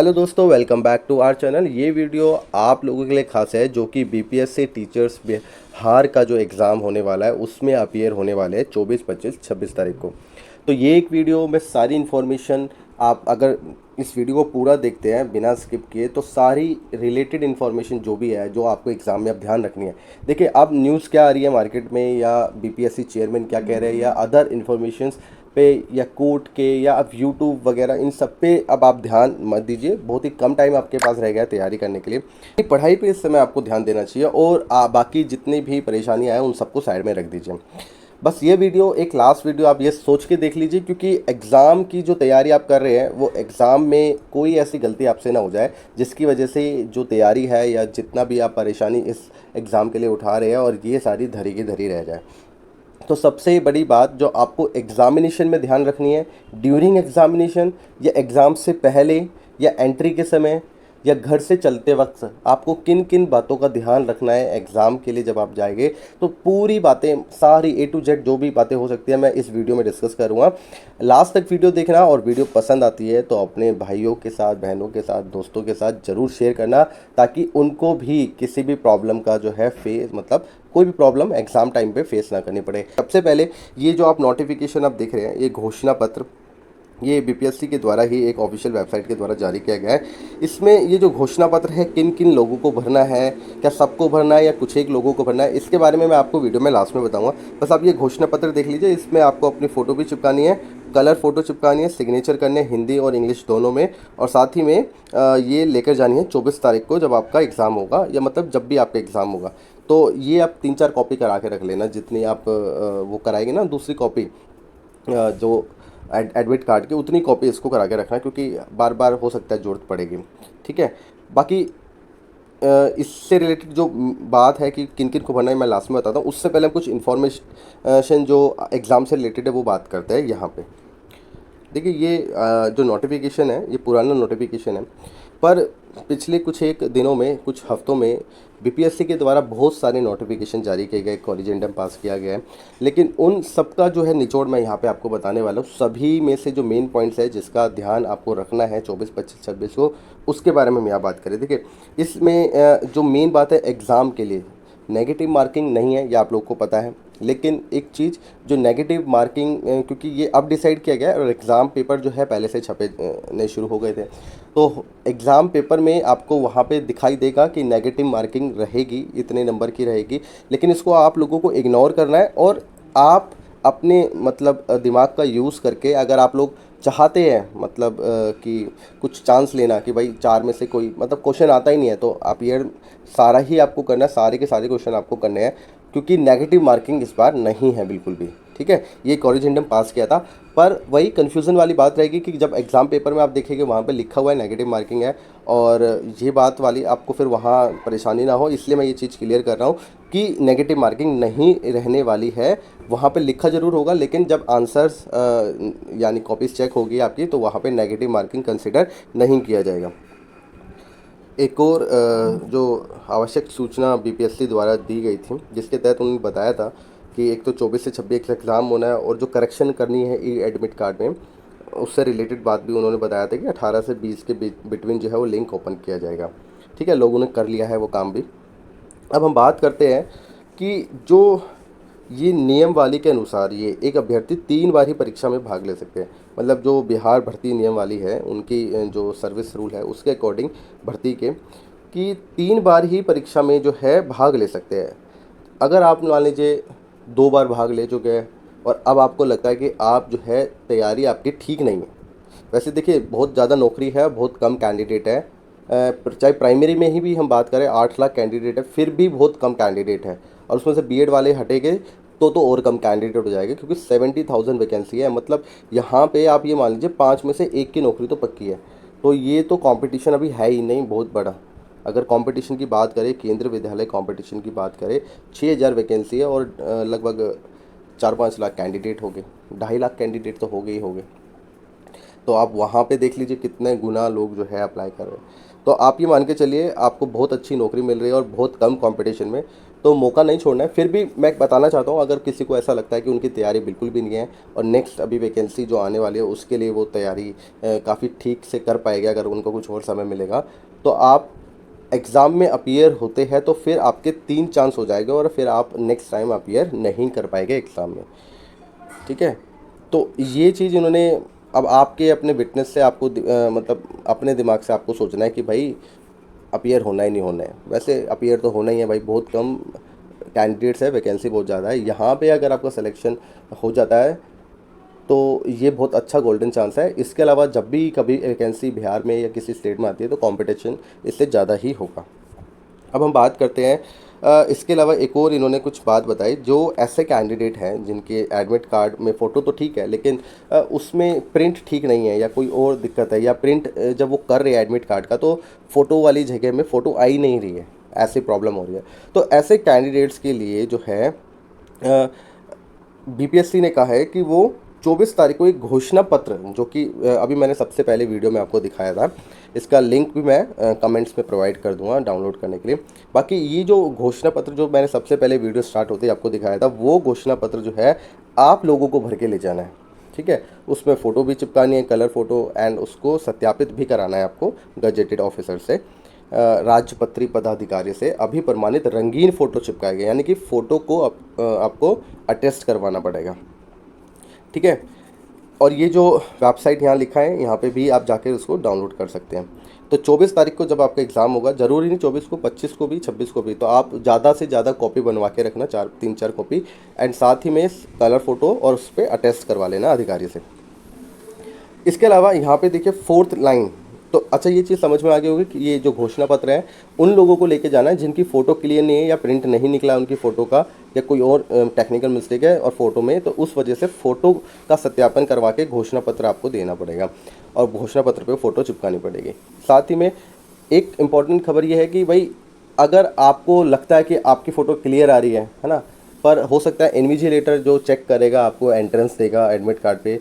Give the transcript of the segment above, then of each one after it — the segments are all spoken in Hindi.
हेलो दोस्तों, welcome back to our channel. ये वीडियो आप लोगों के लिए खास है जो कि बीपीएससी टीचर्स बिहार का जो एग्ज़ाम होने वाला है उसमें अपीयर होने वाले हैं 24, 25, 26 तारीख को। तो ये एक वीडियो में सारी इन्फॉर्मेशन, आप अगर इस वीडियो को पूरा देखते हैं बिना स्किप किए तो सारी रिलेटेड इन्फॉर्मेशन जो भी है जो आपको एग्ज़ाम में अब ध्यान रखनी है। देखिए, अब न्यूज़ क्या आ रही है मार्केट में या बीपीएससी चेयरमैन क्या कह रहे हैं या अदर इन्फॉर्मेशंस पे या कोर्ट के या अब यूट्यूब वगैरह, इन सब पे अब आप ध्यान मत दीजिए। बहुत ही कम टाइम आपके पास रह गया है तैयारी करने के लिए। पढ़ाई पे इस समय आपको ध्यान देना चाहिए और बाकी जितनी भी परेशानियां हैं उन सबको साइड में रख दीजिए। बस ये वीडियो एक लास्ट वीडियो आप ये सोच के देख लीजिए, क्योंकि एग्ज़ाम की जो तैयारी आप कर रहे हैं वो एग्ज़ाम में कोई ऐसी गलती आपसे ना हो जाए जिसकी वजह से जो तैयारी है या जितना भी आप परेशानी इस एग्ज़ाम के लिए उठा रहे हैं और ये सारी धरी की धरी रह जाए। तो सबसे बड़ी बात जो आपको एग्ज़ामिनेशन में ध्यान रखनी है, ड्यूरिंग एग्ज़ामिनेशन या एग्ज़ाम से पहले या एंट्री के समय या घर से चलते वक्त आपको किन किन बातों का ध्यान रखना है एग्ज़ाम के लिए जब आप जाएंगे। तो पूरी बातें, सारी ए टू जेड जो भी बातें हो सकती है मैं इस वीडियो में डिस्कस करूँगा। लास्ट तक वीडियो देखना, और वीडियो पसंद आती है तो अपने भाइयों के साथ, बहनों के साथ, दोस्तों के साथ ज़रूर शेयर करना, ताकि उनको भी किसी भी प्रॉब्लम का जो है कोई भी प्रॉब्लम एग्ज़ाम टाइम पे फेस ना करनी पड़े। सबसे पहले ये जो आप नोटिफिकेशन आप देख रहे हैं, ये घोषणा पत्र, ये बीपीएससी के द्वारा ही एक ऑफिशियल वेबसाइट के द्वारा जारी किया गया है। इसमें ये जो घोषणा पत्र है किन किन लोगों को भरना है, क्या सबको भरना है या कुछ एक लोगों को भरना है, इसके बारे में मैं आपको वीडियो में लास्ट में बताऊंगा। बस आप ये घोषणा पत्र देख लीजिए। इसमें आपको अपनी फ़ोटो भी चिपकानी है, कलर फ़ोटो चिपकानी है, सिग्नेचर करने हिंदी और इंग्लिश दोनों में, और साथ ही में ये लेकर जानी है 24 तारीख को जब आपका एग्ज़ाम होगा, या मतलब जब भी आपका एग्ज़ाम होगा। तो ये आप 3-4 कॉपी करा के रख लेना, जितनी आप वो कराएंगे ना, दूसरी कॉपी जो एडमिट कार्ड की, उतनी कॉपी इसको करा के रखना, क्योंकि बार बार हो सकता है ज़रूरत पड़ेगी। ठीक है। बाकी इससे रिलेटेड जो बात है कि किन किन को भरना है मैं लास्ट में बताता हूँ। उससे पहले हम कुछ इन्फॉर्मेशन जो एग्ज़ाम से रिलेटेड है वो बात करते हैं यहाँ पे। देखिए, ये जो नोटिफिकेशन है ये पुराना नोटिफिकेशन है, पर पिछले कुछ एक दिनों में, कुछ हफ्तों में बीपीएससी के द्वारा बहुत सारे नोटिफिकेशन जारी किए गए, कॉरिजेंडम पास किया गया है। लेकिन उन सबका जो है निचोड़ मैं यहाँ पे आपको बताने वाला हूँ। सभी में से जो मेन पॉइंट्स है जिसका ध्यान आपको रखना है 24, 25, 26 को, उसके बारे में हम यहाँ बात करें। देखिए, इसमें जो मेन बात है, एग्ज़ाम के लिए नेगेटिव मार्किंग नहीं है, ये आप लोग को पता है। लेकिन एक चीज़ जो नेगेटिव मार्किंग, क्योंकि ये अब डिसाइड किया गया है और एग्ज़ाम पेपर जो है पहले से छपे नहीं शुरू हो गए थे, तो एग्ज़ाम पेपर में आपको वहाँ पे दिखाई देगा कि नेगेटिव मार्किंग रहेगी, इतने नंबर की रहेगी। लेकिन इसको आप लोगों को इग्नोर करना है, और आप अपने दिमाग का यूज़ करके, अगर आप लोग चाहते हैं कि कुछ चांस लेना कि भाई 4 में से कोई क्वेश्चन आता ही नहीं है, तो आप ये सारा ही आपको करना है, सारे के सारे क्वेश्चन आपको करने हैं, क्योंकि नेगेटिव मार्किंग इस बार नहीं है बिल्कुल भी। ठीक है, ये कॉरिजेंडम पास किया था, पर वही कन्फ्यूज़न वाली बात रहेगी कि जब एग्ज़ाम पेपर में आप देखेंगे वहाँ पे लिखा हुआ है नेगेटिव मार्किंग है, और ये बात वाली आपको फिर वहाँ परेशानी ना हो, इसलिए मैं ये चीज़ क्लियर कर रहा हूँ कि नेगेटिव मार्किंग नहीं रहने वाली है। वहाँ पे लिखा ज़रूर होगा, लेकिन जब आंसर्स यानी कॉपीज़ चेक होगी आपकी, तो वहाँ पे नेगेटिव मार्किंग कंसिडर नहीं किया जाएगा। एक और जो आवश्यक सूचना बीपीएससी द्वारा दी गई थी, जिसके तहत उन्होंने बताया था कि एक तो 24 से 26 एग्ज़ाम होना है, और जो करेक्शन करनी है ई एडमिट कार्ड में, उससे रिलेटेड बात भी उन्होंने बताया था कि 18 से 20 के बिटवीन जो है वो लिंक ओपन किया जाएगा। ठीक है, लोगों ने कर लिया है वो काम भी। अब हम बात करते हैं कि जो ये नियमावली के अनुसार ये एक अभ्यर्थी 3 बार ही परीक्षा में भाग ले सकते हैं। मतलब जो बिहार भर्ती नियमावली है, उनकी जो सर्विस रूल है उसके अकॉर्डिंग भर्ती के, कि 3 बार ही परीक्षा में जो है भाग ले सकते हैं। अगर आप मान लीजिए 2 बार भाग ले चुके हैं और अब आपको लगता है कि आप जो है तैयारी आपकी ठीक नहीं है। वैसे देखिए, बहुत ज़्यादा नौकरी है, बहुत कम कैंडिडेट है। चाहे प्राइमरी में ही भी हम बात करें 8 लाख कैंडिडेट है, फिर भी बहुत कम कैंडिडेट है, और उसमें से बीएड वाले हटेंगे तो और कम कैंडिडेट हो जाएगा, क्योंकि 70,000 वैकेंसी है। मतलब यहाँ पे आप ये मान लीजिए 5 में से 1 की नौकरी तो पक्की है। तो ये तो कंपटीशन अभी है ही नहीं बहुत बड़ा। अगर कंपटीशन की बात करें, केंद्रीय विद्यालय कंपटीशन की बात करें, 6,000 वैकेंसी है, और लगभग 4-5 लाख कैंडिडेट हो गए, 2.5 लाख कैंडिडेट तो हो गए ही हो गए। तो आप वहाँ पे देख लीजिए कितने गुना लोग जो है अप्लाई कर रहे हैं। तो आप ये मान के चलिए आपको बहुत अच्छी नौकरी मिल रही है और बहुत कम कंपटीशन में। तो मौका नहीं छोड़ना है। फिर भी मैं बताना चाहता हूँ, अगर किसी को ऐसा लगता है कि उनकी तैयारी बिल्कुल भी नहीं है और नेक्स्ट अभी वैकेंसी जो आने वाली है उसके लिए वो तैयारी काफ़ी ठीक से कर पाएंगे अगर उनको कुछ और समय मिलेगा, तो आप एग्ज़ाम में अपीयर होते हैं तो फिर आपके 3 चांस हो जाएगा और फिर आप नेक्स्ट टाइम अपीयर नहीं कर पाएंगे एग्ज़ाम में। ठीक है, तो ये चीज़ इन्होंने, अब आपके अपने विटनेस से आपको मतलब अपने दिमाग से आपको सोचना है कि भाई अपीयर होना ही नहीं होना है। वैसे अपीयर तो होना ही है भाई, बहुत कम कैंडिडेट्स है, वैकेंसी बहुत ज़्यादा है। यहाँ पे अगर आपका सिलेक्शन हो जाता है तो ये बहुत अच्छा गोल्डन चांस है। इसके अलावा जब भी कभी वैकेंसी बिहार में या किसी स्टेट में आती है तो कंपटीशन इससे ज़्यादा ही होगा। अब हम बात करते हैं इसके अलावा एक और इन्होंने कुछ बात बताई, जो ऐसे कैंडिडेट हैं जिनके एडमिट कार्ड में फ़ोटो तो ठीक है लेकिन उसमें प्रिंट ठीक नहीं है या कोई और दिक्कत है, या प्रिंट जब वो कर रहे हैं एडमिट कार्ड का तो फ़ोटो वाली जगह में फ़ोटो आ ही नहीं रही है, ऐसी प्रॉब्लम हो रही है। तो ऐसे कैंडिडेट्स के लिए जो है बीपीएससी ने कहा है कि वो 24 तारीख को एक घोषणा पत्र, जो कि अभी मैंने सबसे पहले वीडियो में आपको दिखाया था, इसका लिंक भी मैं कमेंट्स में प्रोवाइड कर दूंगा डाउनलोड करने के लिए। बाकी ये जो घोषणा पत्र जो मैंने सबसे पहले वीडियो स्टार्ट होते ही आपको दिखाया था, वो घोषणा पत्र जो है आप लोगों को भर के ले जाना है। ठीक है, उसमें फ़ोटो भी चिपकानी है, कलर फ़ोटो, एंड उसको सत्यापित भी कराना है आपको गजेटेड ऑफिसर से, राजपत्री पदाधिकारी से अभी प्रमाणित रंगीन फ़ोटो चिपकाए गए, यानी कि फ़ोटो को आपको अटेस्ट करवाना पड़ेगा। ठीक है, और ये जो वेबसाइट यहाँ लिखा है यहाँ पे भी आप जाके उसको डाउनलोड कर सकते हैं। तो 24 तारीख को जब आपका एग्ज़ाम होगा, ज़रूरी नहीं 24 को, 25 को भी, 26 को भी, तो आप ज़्यादा से ज़्यादा कॉपी बनवा के रखना, 3-4 कॉपी, एंड साथ ही में कलर फ़ोटो और उस पर अटेस्ट करवा लेना अधिकारी से। इसके अलावा यहाँ पे देखिए 4th लाइन, तो अच्छा ये चीज़ समझ में आ गई होगी कि ये जो घोषणा पत्र है उन लोगों को लेके जाना है जिनकी फ़ोटो क्लियर नहीं है या प्रिंट नहीं निकला उनकी फ़ोटो का, या कोई और टेक्निकल मिस्टेक है और फ़ोटो में, तो उस वजह से फ़ोटो का सत्यापन करवा के घोषणा पत्र आपको देना पड़ेगा और घोषणा पत्र पे फ़ोटो चिपकानी पड़ेगी। साथ ही में एक इम्पॉर्टेंट खबर ये है कि भाई अगर आपको लगता है कि आपकी फ़ोटो क्लियर आ रही है ना, पर हो सकता है इन्विजिलेटर जो चेक करेगा, आपको एंट्रेंस देगा एडमिट कार्ड पे,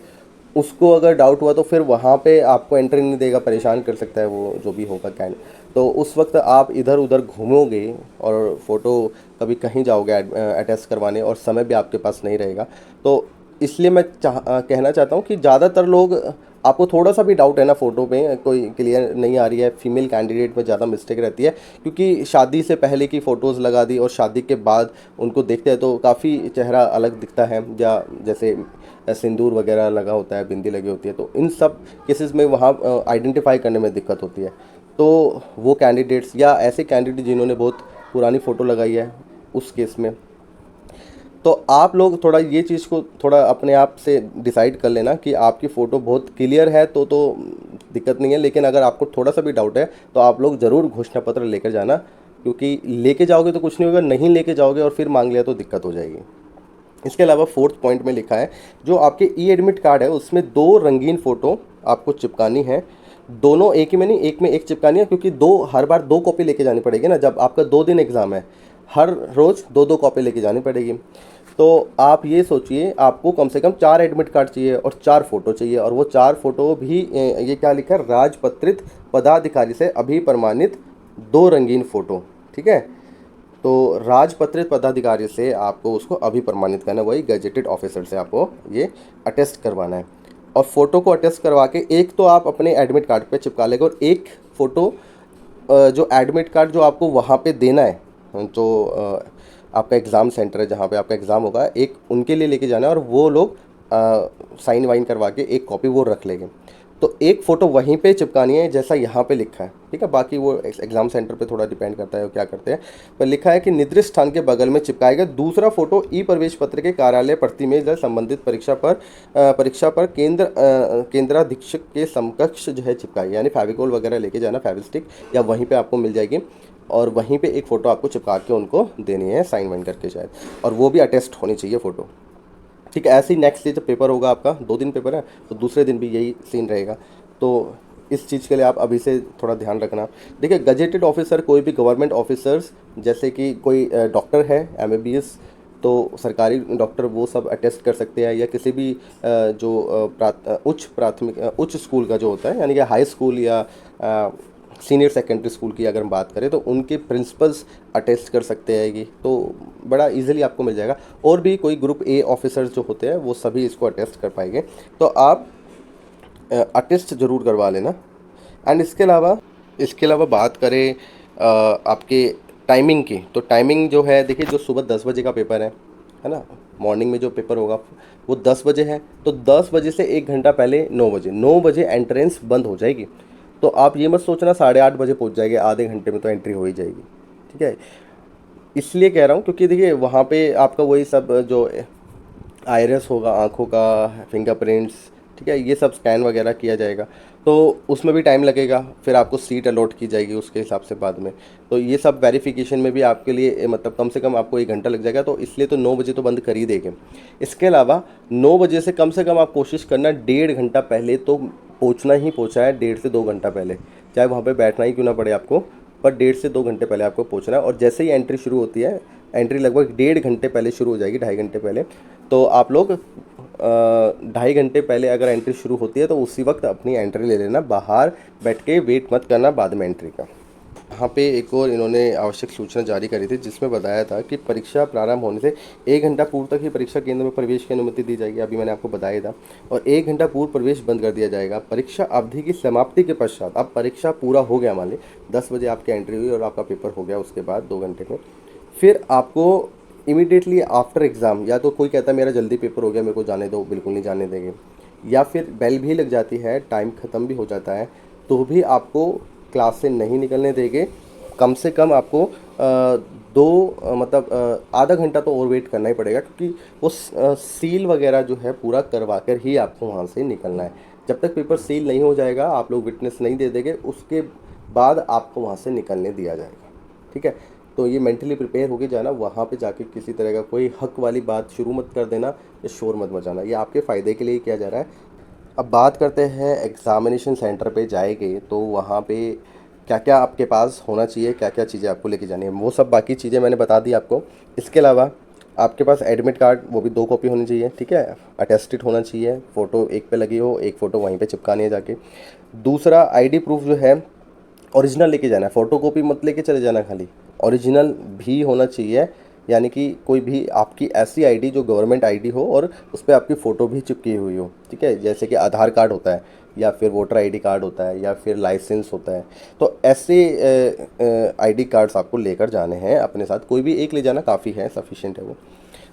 उसको अगर डाउट हुआ तो फिर वहाँ पे आपको एंट्री नहीं देगा, परेशान कर सकता है वो जो भी होगा कैंड। तो उस वक्त आप इधर उधर घूमोगे और फ़ोटो कभी कहीं जाओगे अटेस्ट करवाने और समय भी आपके पास नहीं रहेगा। तो इसलिए मैं कहना चाहता हूँ कि ज़्यादातर लोग, आपको थोड़ा सा भी डाउट है ना फ़ोटो में कोई क्लियर नहीं आ रही है, फीमेल कैंडिडेट में ज़्यादा मिस्टेक रहती है, क्योंकि शादी से पहले की फ़ोटोज़ लगा दी और शादी के बाद उनको देखते हैं तो काफ़ी चेहरा अलग दिखता है, या जैसे सिंदूर वगैरह लगा होता है, बिंदी लगी होती है, तो इन सब केसेस में वहाँ आइडेंटिफाई करने में दिक्कत होती है। तो वो कैंडिडेट्स या ऐसे कैंडिडेट जिन्होंने बहुत पुरानी फ़ोटो लगाई है, उस केस में तो आप लोग थोड़ा ये चीज़ को थोड़ा अपने आप से डिसाइड कर लेना कि आपकी फ़ोटो बहुत क्लियर है तो दिक्कत नहीं है, लेकिन अगर आपको थोड़ा सा भी डाउट है तो आप लोग ज़रूर घोषणा पत्र लेकर जाना, क्योंकि लेके जाओगे तो कुछ नहीं होगा, नहीं लेके जाओगे और फिर मांग लिया तो दिक्कत हो जाएगी। इसके अलावा 4th पॉइंट में लिखा है, जो आपके ई एडमिट कार्ड है उसमें 2 रंगीन फ़ोटो आपको चिपकानी है, दोनों एक ही में नहीं, एक में एक चिपकानी है, क्योंकि हर बार 2 कॉपी लेके जानी पड़ेगी ना, जब आपका 2 दिन एग्ज़ाम है, हर रोज़ 2-2 कॉपी लेके जानी पड़ेगी। तो आप ये सोचिए, आपको कम से कम 4 एडमिट कार्ड चाहिए और 4 फ़ोटो चाहिए, और वो 4 फ़ोटो भी ये क्या लिखा है, राजपत्रित पदाधिकारी से अभी प्रमाणित 2 रंगीन फ़ोटो। ठीक है, तो राजपत्रित पदाधिकारी से आपको उसको अभी प्रमाणित करना है, वही गजेटेड ऑफिसर से आपको ये अटेस्ट करवाना है। और फ़ोटो को अटेस्ट करवा के एक तो आप अपने एडमिट कार्ड पे चिपका लेंगे, और एक फ़ोटो जो एडमिट कार्ड जो आपको वहाँ पे देना है, जो आपका एग्ज़ाम सेंटर है जहाँ पे आपका एग्ज़ाम होगा, एक उनके लिए लेके जाना है, और वो लोग साइन वाइन करवा के एक कॉपी वो रख लेंगे। तो एक फ़ोटो वहीं पे चिपकानी है जैसा यहाँ पे लिखा है। ठीक है, बाकी वो एग्ज़ाम सेंटर पे थोड़ा डिपेंड करता है वो क्या करते हैं, पर लिखा है कि निर्दिष्ट स्थान के बगल में चिपकाएगा। दूसरा फ़ोटो ई प्रवेश पत्र के कार्यालय प्रति में संबंधित परीक्षा पर केंद्राधीक्षक के समकक्ष जो है चिपकाएगा, यानी फेविकोल वगैरह लेके जाना, फेविस्टिक, या वहीं पर आपको मिल जाएगी, और वहीं पे एक फ़ोटो आपको चिपका के उनको देनी है, साइन वाइन करके शायद, और वो भी अटेस्ट होनी चाहिए फ़ोटो। ठीक है, ऐसे ही नेक्स्ट डे जब पेपर होगा आपका, 2 दिन पेपर है, तो दूसरे दिन भी यही सीन रहेगा। तो इस चीज़ के लिए आप अभी से थोड़ा ध्यान रखना। देखिए, गजेटेड ऑफिसर कोई भी गवर्नमेंट ऑफिसर्स, जैसे कि कोई डॉक्टर है MBBS, तो सरकारी डॉक्टर वो सब अटेस्ट कर सकते हैं, या किसी भी जो उच्च स्कूल का जो होता है, यानी कि हाई स्कूल या सीनियर सेकेंडरी स्कूल की अगर हम बात करें तो उनके प्रिंसिपल्स अटेस्ट कर सकते हैं ये, तो बड़ा इजीली आपको मिल जाएगा। और भी कोई ग्रुप ए ऑफिसर्स जो होते हैं वो सभी इसको अटेस्ट कर पाएंगे, तो आप अटेस्ट ज़रूर करवा लेना। एंड इसके अलावा बात करें आपके टाइमिंग की, तो टाइमिंग जो है देखिए, जो सुबह 10 बजे का पेपर है ना, मॉर्निंग में जो पेपर होगा वो 10 बजे है, तो 10 बजे से 1 घंटा पहले 9 बजे एंट्रेंस बंद हो जाएगी। तो आप ये मत सोचना 8:30 बजे पहुंच जाएंगे, आधे घंटे में तो एंट्री हो ही जाएगी, ठीक है। इसलिए कह रहा हूँ क्योंकि देखिए वहाँ पे आपका वही सब जो आइरिस होगा, आँखों का, फिंगरप्रिंट्स, ठीक है, ये सब स्कैन वगैरह किया जाएगा, तो उसमें भी टाइम लगेगा। फिर आपको सीट अलॉट की जाएगी उसके हिसाब से बाद में, तो ये सब वेरिफिकेशन में भी आपके लिए मतलब कम से कम आपको 1 घंटा लग जाएगा, तो इसलिए तो 9 बजे तो बंद कर ही देंगे। इसके अलावा 9 बजे से कम आप कोशिश करना 1.5 घंटा पहले तो पहुँचना ही पहुँचा है, 1.5 से 2 घंटा पहले, चाहे वहाँ पर बैठना ही क्यों ना पड़े आपको, पर 1.5 से 2 घंटे पहले आपको पहुँचना है। और जैसे ही एंट्री शुरू होती है, एंट्री लगभग 1.5 घंटे पहले शुरू हो जाएगी, 2.5 घंटे पहले, तो आप लोग 2.5 घंटे पहले अगर एंट्री शुरू होती है तो उसी वक्त अपनी एंट्री ले लेना, बाहर बैठ के वेट मत करना बाद में एंट्री का। यहाँ पे एक और इन्होंने आवश्यक सूचना जारी करी थी जिसमें बताया था कि परीक्षा प्रारंभ होने से 1 घंटा पूर्व तक ही परीक्षा केंद्र में प्रवेश की अनुमति दी जाएगी, अभी मैंने आपको बताया था, और 1 घंटा पूर्व प्रवेश बंद कर दिया जाएगा। परीक्षा अवधि की समाप्ति के पश्चात, अब परीक्षा पूरा हो गया, मान ली 10 बजे आपकी एंट्री हुई और आपका पेपर हो गया, उसके बाद 2 घंटे में फिर आपको इमीडिएटली आफ्टर एग्ज़ाम, या तो कोई कहता है मेरा जल्दी पेपर हो गया मेरे को जाने दो, बिल्कुल नहीं जाने देंगे, या फिर बेल भी लग जाती है, टाइम ख़त्म भी हो जाता है, तो भी आपको क्लास से नहीं निकलने देंगे। कम से कम आपको आधा घंटा तो और वेट करना ही पड़ेगा, क्योंकि वो सील वगैरह जो है पूरा करवा कर ही आपको वहाँ से निकलना है। जब तक पेपर सील नहीं हो जाएगा, आप लोग विटनेस नहीं दे देंगे, उसके बाद आपको वहाँ से निकलने दिया जाएगा, ठीक है। तो ये मेंटली प्रिपेयर होके जाना, वहाँ पे जाके किसी तरह का कोई हक वाली बात शुरू मत कर देना या शोर मत मचाना, ये आपके फ़ायदे के लिए ही किया जा रहा है। अब बात करते हैं एग्ज़ामिनेशन सेंटर पे जाएंगे तो वहाँ पे क्या क्या आपके पास होना चाहिए, क्या क्या चीज़ें आपको लेके जानी है, वो सब बाकी चीज़ें मैंने बता दी आपको। इसके अलावा आपके पास एडमिट कार्ड, वो भी 2 कॉपी होनी चाहिए, ठीक है, अटेस्टेड होना चाहिए, फ़ोटो एक पे लगी हो, एक फ़ोटो वहीं पे चिपकानी है जाके। दूसरा आईडी प्रूफ जो है ओरिजिनल लेके जाना है, फ़ोटोकॉपी मत लेके चले जाना, खाली ओरिजिनल भी होना चाहिए, यानी कि कोई भी आपकी ऐसी आईडी जो गवर्नमेंट आईडी हो और उस पर आपकी फ़ोटो भी चिपकी हुई हो, ठीक है, जैसे कि आधार कार्ड होता है या फिर वोटर आईडी कार्ड होता है या फिर लाइसेंस होता है, तो ऐसे आईडी कार्ड्स आपको लेकर जाने हैं अपने साथ, कोई भी एक ले जाना काफ़ी है, सफिशिएंट है वो,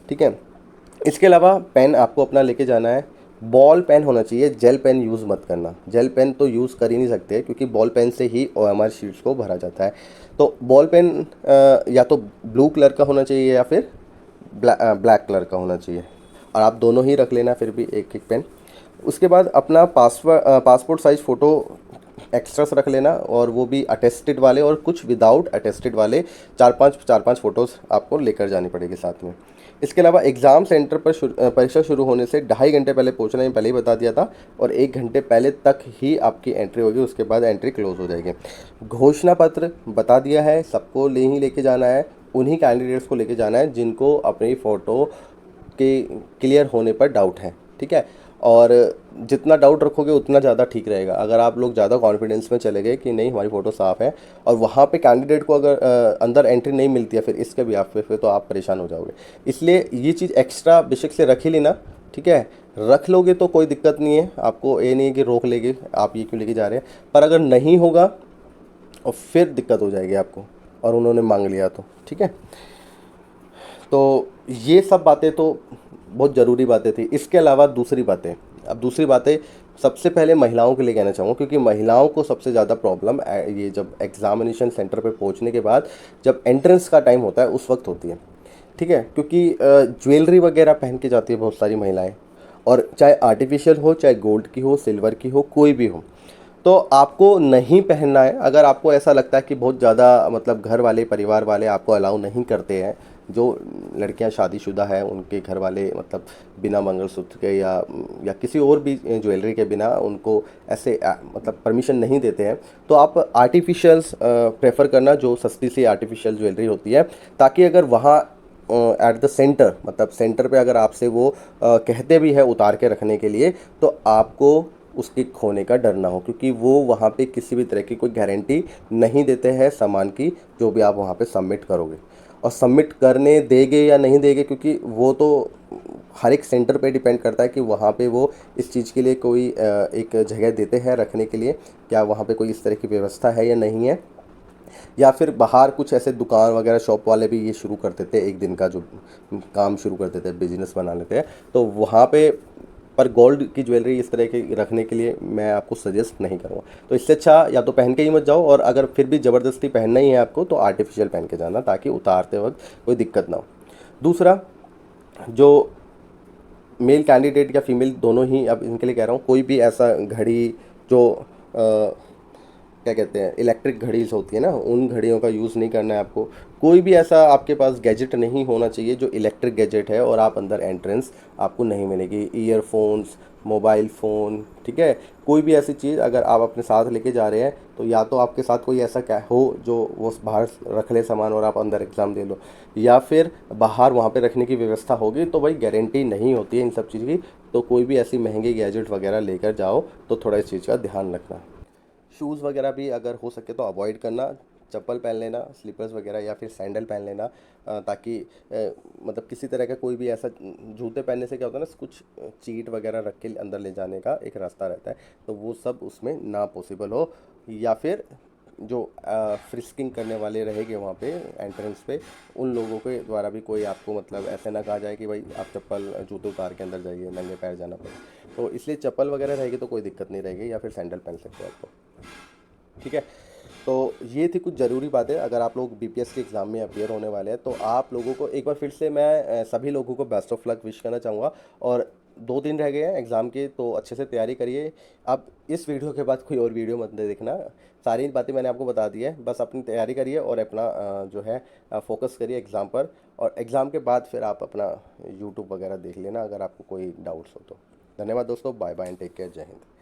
ठीक है। इसके अलावा पेन आपको अपना लेके जाना है, बॉल पेन होना चाहिए, जेल पेन यूज़ मत करना, जेल पेन तो यूज़ कर ही नहीं सकते क्योंकि बॉल पेन से ही ओएमआर शीट्स को भरा जाता है। तो बॉल पेन या तो ब्लू कलर का होना चाहिए या फिर ब्लैक कलर का होना चाहिए, और आप दोनों ही रख लेना फिर भी एक एक पेन। उसके बाद अपना पासपोर्ट साइज़ फ़ोटो एक्स्ट्रास रख लेना, और वो भी अटेस्टेड वाले, और कुछ विदाउट अटेस्टेड वाले 4-5 फ़ोटोज़ आपको लेकर जानी पड़ेगी साथ में। इसके अलावा एग्ज़ाम सेंटर पर परीक्षा शुरू होने से 2.5 घंटे पहले पहुंचना, ये पहले ही बता दिया था, और 1 घंटे पहले तक ही आपकी एंट्री होगी, उसके बाद एंट्री क्लोज हो जाएगी। घोषणा पत्र बता दिया है, सबको ही लेके जाना है, उन्हीं कैंडिडेट्स को लेके जाना है जिनको अपनी फ़ोटो के क्लियर होने पर डाउट है, ठीक है। और जितना डाउट रखोगे उतना ज़्यादा ठीक रहेगा। अगर आप लोग ज़्यादा कॉन्फिडेंस में चले गए कि नहीं हमारी फ़ोटो साफ़ है, और वहाँ पे कैंडिडेट को अगर अंदर एंट्री नहीं मिलती है फिर इसके भी आप फिर तो आप परेशान हो जाओगे। इसलिए ये चीज़ एक्स्ट्रा बेशक से रख ही लेना, ठीक है। रख लोगे तो कोई दिक्कत नहीं है, आपको ये नहीं है कि रोक लेंगे आप ये क्यों लेके जा रहे हैं, पर अगर नहीं होगा और फिर दिक्कत हो जाएगी आपको, और उन्होंने मांग लिया तो, ठीक है। तो ये सब बातें तो बहुत ज़रूरी बातें थी। इसके अलावा दूसरी बातें सबसे पहले महिलाओं के लिए कहना चाहूँगा, क्योंकि महिलाओं को सबसे ज़्यादा प्रॉब्लम ये जब एग्ज़ामिनेशन सेंटर पे पहुँचने के बाद जब एंट्रेंस का टाइम होता है उस वक्त होती है, ठीक है। क्योंकि ज्वेलरी वगैरह पहन के जाती है बहुत सारी महिलाएं, और चाहे आर्टिफिशियल हो, चाहे गोल्ड की हो, सिल्वर की हो, कोई भी हो, तो आपको नहीं पहनना है। अगर आपको ऐसा लगता है कि बहुत ज़्यादा मतलब घर वाले, परिवार वाले आपको अलाउ नहीं करते हैं, जो लड़कियां शादीशुदा है उनके घर वाले मतलब बिना मंगलसूत्र के या किसी और भी ज्वेलरी के बिना उनको ऐसे मतलब परमिशन नहीं देते हैं, तो आप आर्टिफिशियल्स प्रेफर करना, जो सस्ती सी आर्टिफिशियल ज्वेलरी होती है, ताकि अगर वहाँ एट द सेंटर मतलब सेंटर पे अगर आपसे वो कहते भी है उतार के रखने के लिए, तो आपको उसके खोने का डर ना हो, क्योंकि वो वहाँ पे किसी भी तरह की कोई गारंटी नहीं देते हैं सामान की जो भी आप वहाँ पे सबमिट करोगे। और सबमिट करने देंगे या नहीं देंगे, क्योंकि वो तो हर एक सेंटर पे डिपेंड करता है कि वहाँ पे वो इस चीज़ के लिए कोई एक जगह देते हैं रखने के लिए, क्या वहाँ पे कोई इस तरह की व्यवस्था है या नहीं है, या फिर बाहर कुछ ऐसे दुकान वगैरह शॉप वाले भी ये शुरू कर देते हैं, एक दिन का जो काम शुरू कर देते हैं, बिजनेस बना लेते हैं। तो वहाँ पे पर गोल्ड की ज्वेलरी इस तरह की रखने के लिए मैं आपको सजेस्ट नहीं करूँगा। तो इससे अच्छा या तो पहन के ही मत जाओ, और अगर फिर भी ज़बरदस्ती पहनना ही है आपको तो आर्टिफिशियल पहन के जाना, ताकि उतारते वक्त कोई दिक्कत ना हो। दूसरा, जो मेल कैंडिडेट या फीमेल दोनों ही, अब इनके लिए कह रहा हूँ, कोई भी ऐसा घड़ी जो क्या कहते हैं, इलेक्ट्रिक घड़ीज होती है ना, उन घड़ियों का यूज़ नहीं करना है आपको। कोई भी ऐसा आपके पास गैजेट नहीं होना चाहिए जो इलेक्ट्रिक गैजेट है और आप अंदर एंट्रेंस आपको नहीं मिलेगी। ईयरफोन्स, मोबाइल फ़ोन, ठीक है, कोई भी ऐसी चीज़ अगर आप अपने साथ लेके जा रहे हैं तो या तो आपके साथ कोई ऐसा क्या हो जो वो बाहर रख ले सामान और आप अंदर एग्ज़ाम दे लो, या फिर बाहर वहाँ पे रखने की व्यवस्था होगी, तो भाई गारंटी नहीं होती है इन सब चीज़ की। तो कोई भी ऐसी महंगी गैजेट वगैरह लेकर जाओ तो थोड़ा इस चीज़ का ध्यान रखना। शूज़ वगैरह भी अगर हो सके तो अवॉइड करना, चप्पल पहन लेना, स्लीपर्स वगैरह या फिर सैंडल पहन लेना, ताकि मतलब किसी तरह का कोई भी ऐसा, जूते पहनने से क्या होता है ना, कुछ चीट वगैरह रख के अंदर ले जाने का एक रास्ता रहता है, तो वो सब उसमें ना पॉसिबल हो। या फिर जो फ्रिस्किंग करने वाले रहेंगे वहाँ पे एंट्रेंस पे, उन लोगों के द्वारा भी कोई आपको मतलब ऐसे ना कहा जाए कि भाई आप चप्पल जूते उतार के अंदर जाइए, नंगे पैर जाना पड़े। तो इसलिए चप्पल वगैरह रहेगी तो कोई दिक्कत नहीं रहेगी, या फिर सैंडल पहन सकते हो आपको, ठीक है। तो ये थी कुछ ज़रूरी बातें। अगर आप लोग बीपीएस के एग्ज़ाम में अपीयर होने वाले हैं तो आप लोगों को एक बार फिर से मैं सभी लोगों को बेस्ट ऑफ लक विश करना चाहूँगा। और 2 दिन रह गए हैं एग्ज़ाम के, तो अच्छे से तैयारी करिए। आप इस वीडियो के बाद कोई और वीडियो मत देखना, सारी बातें मैंने आपको बता दी है, बस अपनी तैयारी करिए और अपना जो है फोकस करिए एग्ज़ाम पर। और एग्ज़ाम के बाद फिर आप अपना यूट्यूब वगैरह देख लेना अगर आपको कोई डाउट्स हो तो। धन्यवाद दोस्तों, bye bye and take care, जय हिंद।